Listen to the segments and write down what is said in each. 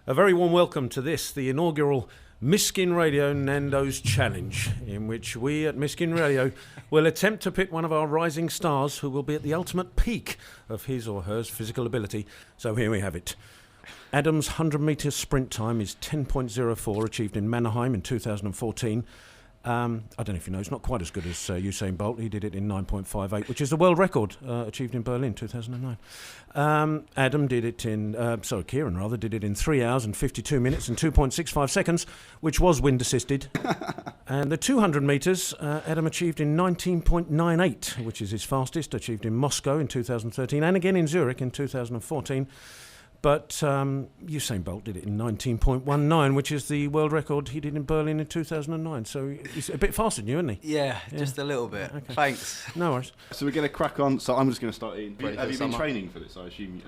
A very warm welcome to this, the inaugural Miskin Radio Nandos Challenge, in which we at Miskin Radio will attempt to pit one of our rising stars who will be at the ultimate peak of his or her physical ability. So here we have it. Adam's 100-metre sprint time is 10.04, achieved in Mannheim in 2014. I don't know if you know, it's not quite as good as Usain Bolt. He did it in 9.58, which is the world record achieved in Berlin 2009. Adam did it in, Kieran rather, did it in 3 hours and 52 minutes and 2.65 seconds, which was wind assisted. And the 200 metres, Adam achieved in 19.98, which is his fastest, achieved in Moscow in 2013 and again in Zurich in 2014. But Usain Bolt did it in 19.19, which is the world record he did in Berlin in 2009. So he's a bit faster than you, isn't he? Yeah, just a little bit. Okay. Thanks. No worries. So we're going to crack on. So I'm just going to start eating. Have you been training for this, I assume?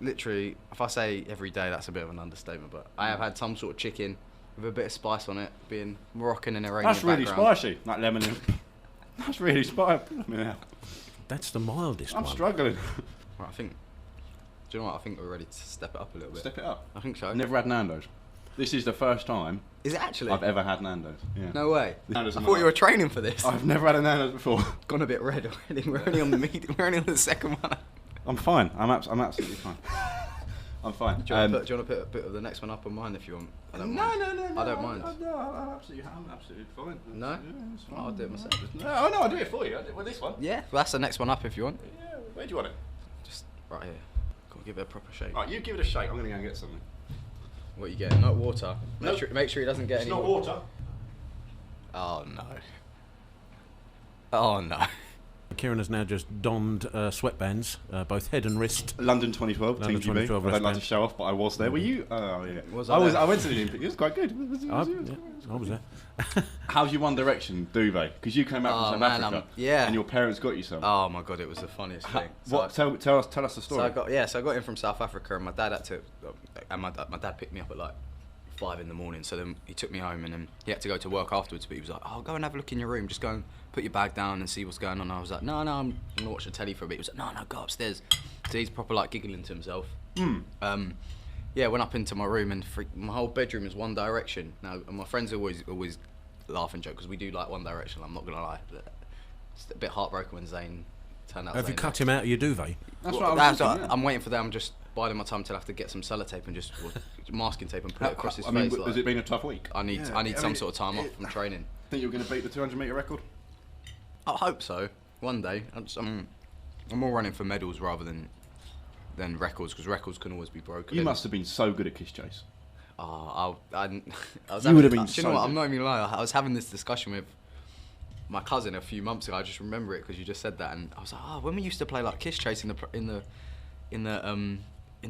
Literally, if I say every day, that's a bit of an understatement. But I have had some sort of chicken with a bit of spice on it, being Moroccan and Iranian That's really spicy. That lemon. That's really spicy. That's the mildest one. I'm struggling. Right, do you know what? I think we're ready to step it up a little bit. Step it up? I think so. I've never had Nandos. This is the first time. Is it actually? I've ever had Nandos. Yeah. No way. I thought you were training for this. I've never had a Nandos before. Gone a bit red already. We're only on the we're only on the second one. I'm fine. I'm absolutely fine. I'm fine. Do you want to put a bit of the next one up on mine if you want? I don't mind. No. I don't mind. I'm absolutely fine. No? Yeah, it's fine. I'll do it myself. No, I'll do it for you. I'll do it with this one. Yeah, well, that's the next one up if you want. Yeah, where do you want it? Just right here. Give it a proper shake. Right, you give it a shake. I'm going to go and get something. What are you getting? Not water. Nope. Make sure he doesn't get any. It's not water. Oh no. Oh no. Kieran has now just donned sweatbands, both head and wrist. London 2012, London Team 2012 GB. I don't like to show off, but I was there. Were you? Oh yeah. I went to the Olympics. It was quite good. I was there. How's your One Direction duvet? Because you came out from South Africa, and your parents got you some. Oh my god, it was the funniest thing. What? Tell us the story. So I got in from South Africa, and my dad had to, and my dad picked me up at like 5 a.m. So then he took me home, and then he had to go to work afterwards. But he was like, "Oh, go and have a look in your room. Just go and put your bag down and see what's going on." I was like, "No, I'm gonna watch the telly for a bit." He was like, "No, go upstairs." So he's proper like giggling to himself. Yeah, went up into my room, and my whole bedroom is One Direction. Now, and my friends always laugh and joke because we do like One Direction. I'm not gonna lie, it's a bit heartbroken when Zayn turned out. Have you cut him out of your duvet? That's what I was thinking, yeah. I'm waiting for them. I'm just biding my time till I have to get some sellotape and just masking tape and put it across his face. Has it been a tough week? I need some sort of time off from training. Think you're going to beat the 200-metre record? I hope so. One day. I'm more running for medals rather than records, because records can always be broken. You must have been so good at Kiss Chase. I was. You would have been. You know what? I'm not even lying. I was having this discussion with my cousin a few months ago. I just remember it because you just said that, and I was like, "Oh, when we used to play like Kiss Chase in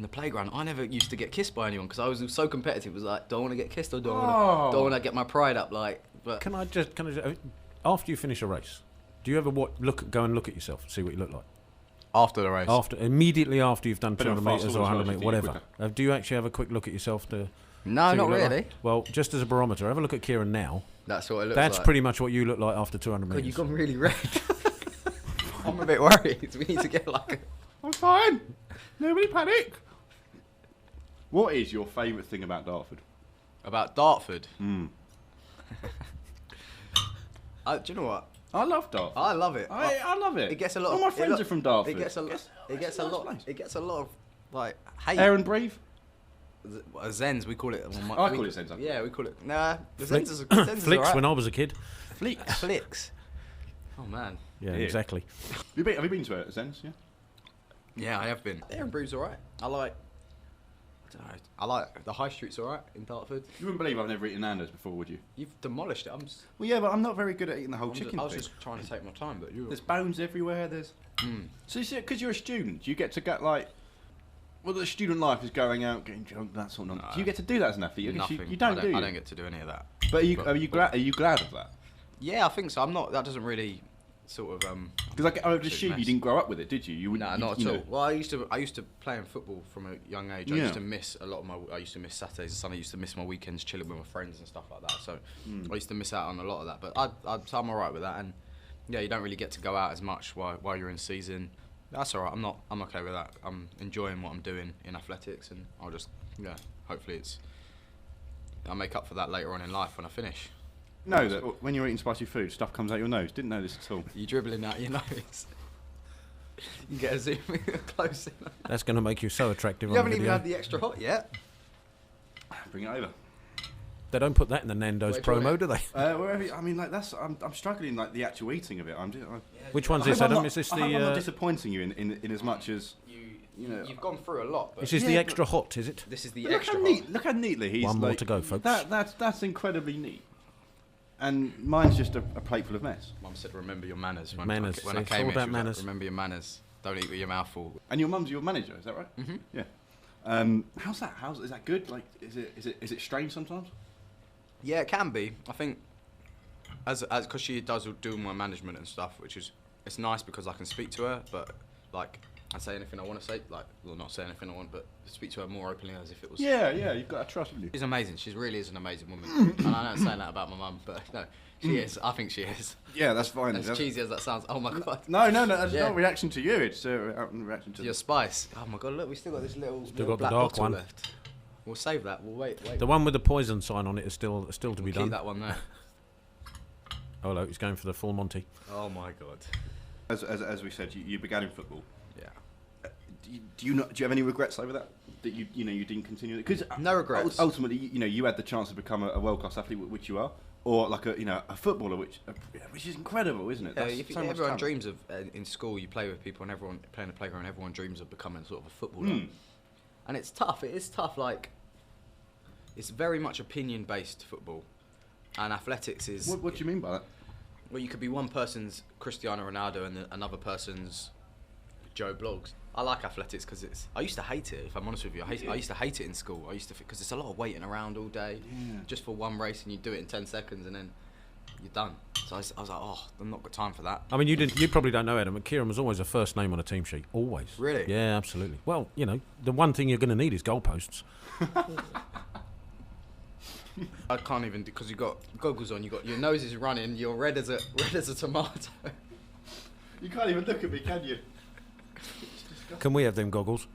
the playground, I never used to get kissed by anyone because I was so competitive. It was like, do I want to get kissed or do I want to get my pride up? Like, but Can I just after you finish a race, do you ever go and look at yourself, see what you look like? After the race, immediately after you've done 200 metres or 100 metres, whatever. Quicker. Do you actually have a quick look at yourself to? No, not really. Like? Well, just as a barometer, have a look at Kieran now. That's what it looks That's like. pretty much what you look like after 200 metres. God, you've gone really red. I'm a bit worried. We need to get like. I'm fine. Nobody panic. What is your favourite thing about Dartford? About Dartford? Mm. Do you know what? I love Dartford. I love it. I love it. It gets a lot. All my friends are from Dartford. It gets a lot. It gets a lot of like hate. Air and breathe. Zens, we call it. I call it Zens. Yeah, we call it. Nah, the Flicks. Zens is Flicks right. when I was a kid. Flicks. Oh man. Yeah, exactly. Have you been to Zens? Yeah. Yeah, I have been. Air and breve's alright. I like the high street's alright in Dartford. You wouldn't believe I've never eaten Nandos before, would you? You've demolished it. Well, yeah, but I'm not very good at eating the whole chicken. I was just trying to take my time, but there's bones everywhere. So because you're a student, you get to get like. Well, the student life is going out, getting drunk, that sort of nonsense. Do you get to do that as an athlete? Nothing. You don't, do you? I don't get to do any of that. But are you glad of that? Yeah, I think so. I'm not. That doesn't really sort of. Because I would assume you didn't grow up with it, did you? No, not at all. Well, I used to play in football from a young age. I used to miss a lot of my. I used to miss Saturdays and Sundays. I used to miss my weekends chilling with my friends and stuff like that. So I used to miss out on a lot of that. But so I'm alright with that. And yeah, you don't really get to go out as much while you're in season. That's all right. I'm okay with that. I'm enjoying what I'm doing in athletics, and I'll just hopefully I'll make up for that later on in life when I finish. No, that when you're eating spicy food, stuff comes out your nose. Didn't know this at all. You dribbling out your nose. You get a zoom close. That's going to make you so attractive. You haven't even had the extra hot yet. Bring it over. They don't put that in the Nandos promo, do they? Wherever. I mean, like that's. I'm struggling like the actual eating of it. Which one's this, Adam? Is this I hope I'm the? not disappointing you in as much as you know. You've gone through a lot. But This is the extra hot, is it? This is the Look extra how hot. look how neatly he's. One more like, to go, folks. That's incredibly neat. And mine's just a plate full of mess. Mum said, "Remember your manners." When Manners. when I It's came all here, about she was like, manners. remember your manners. Don't eat with your mouth full. And your mum's your manager, is that right? Mm-hmm. Yeah. How's that? Is that good? Like, is it strange sometimes? Yeah, it can be. I think as because she does do my management and stuff, which is it's nice because I can speak to her, but like I say anything I want to say, like well not say anything I want, but speak to her more openly as if it was. Yeah, you've got to trust with you. She's amazing. She really is an amazing woman, and I don't say that about my mum, but no, she is. I think she is. Yeah, that's fine. As cheesy as that sounds, oh my god. No, that's Yeah. not a reaction to you. It's a reaction to Your spice. Oh my god, look, we still got this little got the black dark bottle one. left. We'll save that. We'll wait. The one with the poison sign on it is still to be Keep done. that one there. Oh look, he's going for the full Monty. Oh my god. As we said, you began in football. Yeah. Do you have any regrets over that? That you didn't continue? Because No regrets. Ultimately, you had the chance to become a world class athlete, which you are, or like a footballer, which is incredible, isn't it? Yeah, That's so much everyone talent. dreams of in school. You play with people, and everyone playing the playground. Everyone dreams of becoming sort of a footballer. And it's tough. It is tough. Like it's very much opinion based football, and athletics is. What do you mean by that? Well, you could be one person's Cristiano Ronaldo and another person's Joe Bloggs. I like athletics because I used to hate it. If I'm honest with you, I used to hate it in school. Because it's a lot of waiting around all day, just for one race, and you do it in 10 seconds, and then you're done. So I was like, oh, I've not got time for that. I mean, you probably don't know, Adam, but Kieran was always a first name on a team sheet. Always. Really? Yeah, absolutely. Well, the one thing you're going to need is goalposts. I can't even because you've got goggles on. You got your nose is running. You're red as a tomato. You can't even look at me, can you? Can we have them goggles?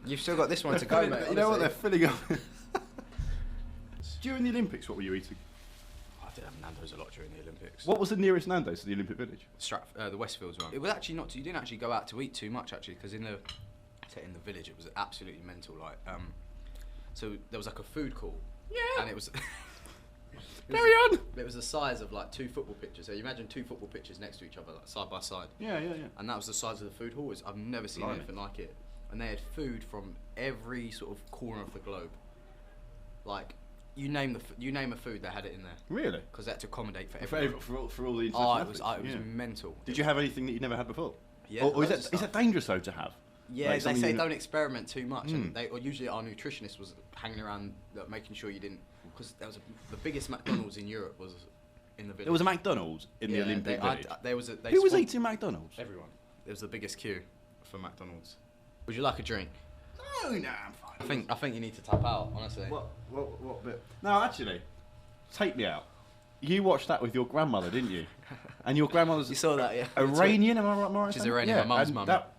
You've still got this one to go, mate. You know what? honestly. They're filling up. During the Olympics, what were you eating? I did have Nandos a lot during the Olympics. What was the nearest Nando's to the Olympic Village? The Westfields one. It was actually not. You didn't actually go out to eat too much actually, because in the village it was absolutely mental. Like, so there was like a food court. Yeah. And it was. Carry on. It was the size of like 2 football pitches. So you imagine 2 football pitches next to each other, like side by side. Yeah. And that was the size of the food hall. I've never seen anything like it. And they had food from every sort of corner of the globe. Like, you name a food, they had it in there. Really? Because they had to accommodate for everyone. For all the international Oh, it athletes? was mental. Did you have anything that you never had before? Yeah. Or is loads of that stuff. dangerous though to have? Yeah, Like they something say you- don't experiment too much. And usually our nutritionist was hanging around making sure you didn't. Because there was the biggest McDonald's in Europe was in the village. There was a McDonald's in the Olympic Village. Who was eating McDonald's? Everyone. It was the biggest queue for McDonald's. Would you like a drink? No, I'm fine. I think you need to tap out, honestly. What bit? No, actually, take me out. You watched that with your grandmother, didn't you? And your grandmother's You saw that, yeah. Iranian, am I right? She's Iranian, my mum's and mum. That,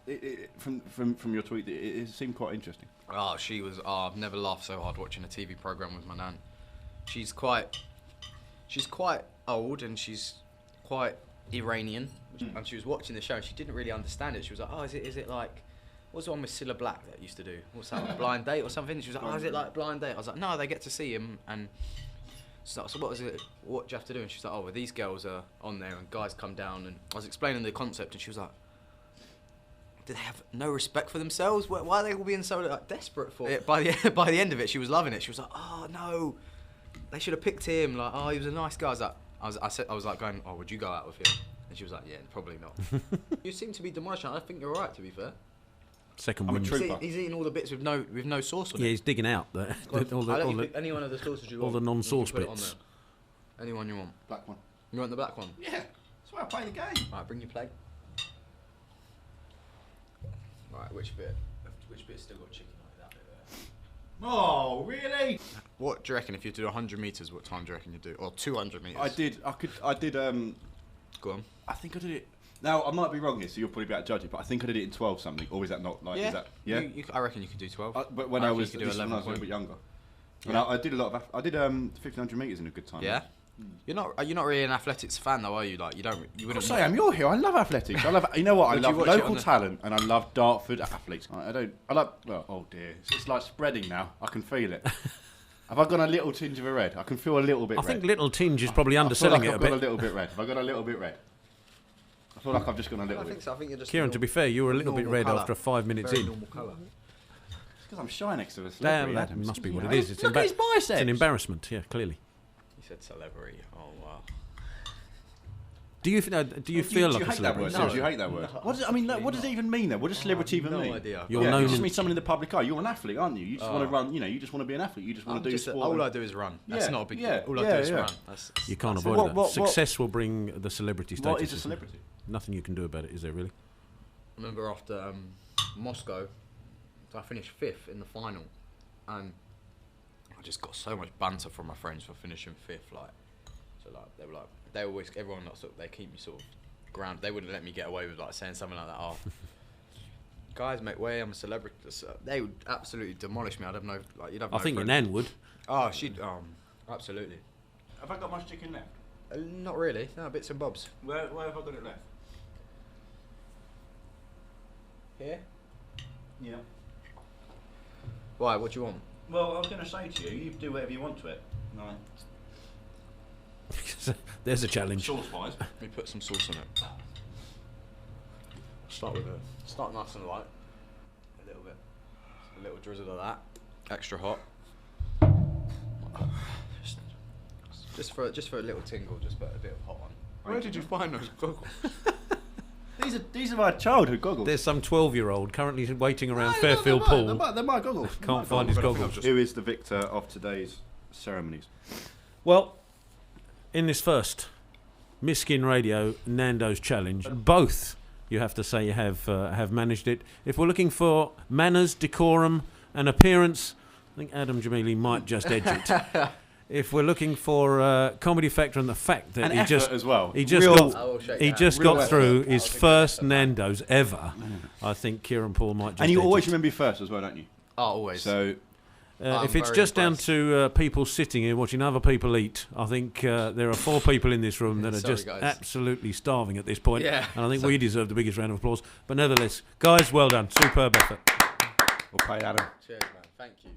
from your tweet, it seemed quite interesting. Oh, she was. Oh, I've never laughed so hard watching a TV program with my nan. She's quite old and she's quite Iranian. And she was watching the show and she didn't really understand it. She was like, oh, is it like, what's the one with Cilla Black that used to do? What's that, like Blind Date or something? She was like, oh, is it like Blind Date? I was like, no, they get to see him. And so what was it? What do you have to do? And she's like, oh, well, these girls are on there and guys come down. And I was explaining the concept and she was like, do they have no respect for themselves? Why are they all being so like, desperate for it? By the end of it, she was loving it. She was like, oh no, they should have picked him. Like, oh, he was a nice guy. I was like going, oh, would you go out with him? And she was like, yeah, probably not. You seem to be demolishing. I think you're right, to be fair. Second I'm a wind. trooper. He's eating all the bits with no sauce on it. Yeah, he's digging out all I'll let you the pick any one of the sauces you all want. the non-sauce You can put it on bits. there. Any one you want. Black one. You want the black one? Yeah, that's why I play the game. Right, bring your plate. Right, which bit's still got chicken like that bit there? Oh, really? What do you reckon if you do 100 metres, what time do you reckon you do? Or 200 metres? I did. Go on. I think I did it Now, I might be wrong here, so you'll probably be able to judge it, but I think I did it in 12 something, or is that not like? Yeah. Is that, yeah. I reckon you could do 12. But when I was, you could do this was 11. when I was a little bit younger. And Yeah. I did a lot of. I did 1500 meters in a good time. Yeah. You're not really an athletics fan though, are you? Like you Of wouldn't. course I am. You're here. I love athletics. I love. You know what? I Would you love watch it local on the- talent, and I love Dartford athletes. I don't. I like. Well, oh dear, it's like spreading now. I can feel it. Have I got a little tinge of a red? I can feel a little bit. I red. think little tinge is probably I feel underselling like it a I've got bit. a little bit red. Have I got a little bit red? I feel like I've just gone a little I think bit. so. I think you're just. Kieran, to be fair, you were a little bit normal red colour. after 5 minutes in. Normal colour. It's because I'm shy next to a Damn, celebrity. that Adam. must be You what know. it is. It's, Look at his biceps. it's an embarrassment, yeah, clearly. You said celebrity. Oh wow. Do you feel like Do you a hate that celebrity? word? No. Do you hate that word? No, What does, I mean, like, what does it even mean though? What does celebrity even mean? No idea. You're Yeah, known it just in- means someone in the public eye. You're an athlete, aren't you? You just want to Oh. run. You know, you just want to be an athlete. You just want to do sport. All I do is run. That's Yeah, not a big yeah, deal. All I yeah, do is yeah. run. That's, You can't So avoid that. what- Success will bring the celebrity status. What is a isn't it? celebrity? Nothing you can do about it, is there really? I remember after Moscow, so I finished 5th in the final, and I just got so much banter from my friends for finishing 5th. Like, so like they were like, they always everyone like, sort of, they keep me sort of grounded. They wouldn't let me get away with like saying something like that. Oh, guys, make way! I'm a celebrity. So they would absolutely demolish me. I'd have no like. You'd have I no think your friends. nan would. Oh, she'd absolutely. Have I got much chicken left? Not really. No, bits and bobs. Where have I got it left? Here. Yeah. Why? What do you want? Well, I was going to say to you, you do whatever you want to it. Right. There's a challenge. Sauce-wise. Let me put some sauce on it. Start nice and light. A little bit. A little drizzle of that. Extra hot. Just for a little tingle, just put a bit of hot on. Where did you find those goggles? These are my childhood goggles. There's some 12-year-old currently waiting around Fairfield Pool. They're my goggles. Can't find his goggles. Who is the victor of today's ceremonies? Well, in this first Miskin Radio Nando's challenge, both you have to say have managed it. If we're looking for manners, decorum, and appearance, I think Adam Gemili might just edge it. If we're looking for comedy factor and the fact that And he effort just as well. he just Real- got I will shake he that. just Real got effort. through his I'll take first that. Nando's ever, I think Kieran Poole might just And you edge always it. remember your first as well, don't you? Oh, always. So I'm If it's very just impressed. down to people sitting here watching other people eat, I think there are 4 people in this room that are Sorry, just guys. absolutely starving at this point. Yeah. And I think we deserve the biggest round of applause. But nevertheless, guys, well done. Superb effort. we'll pay Adam. Cheers, man. Thank you.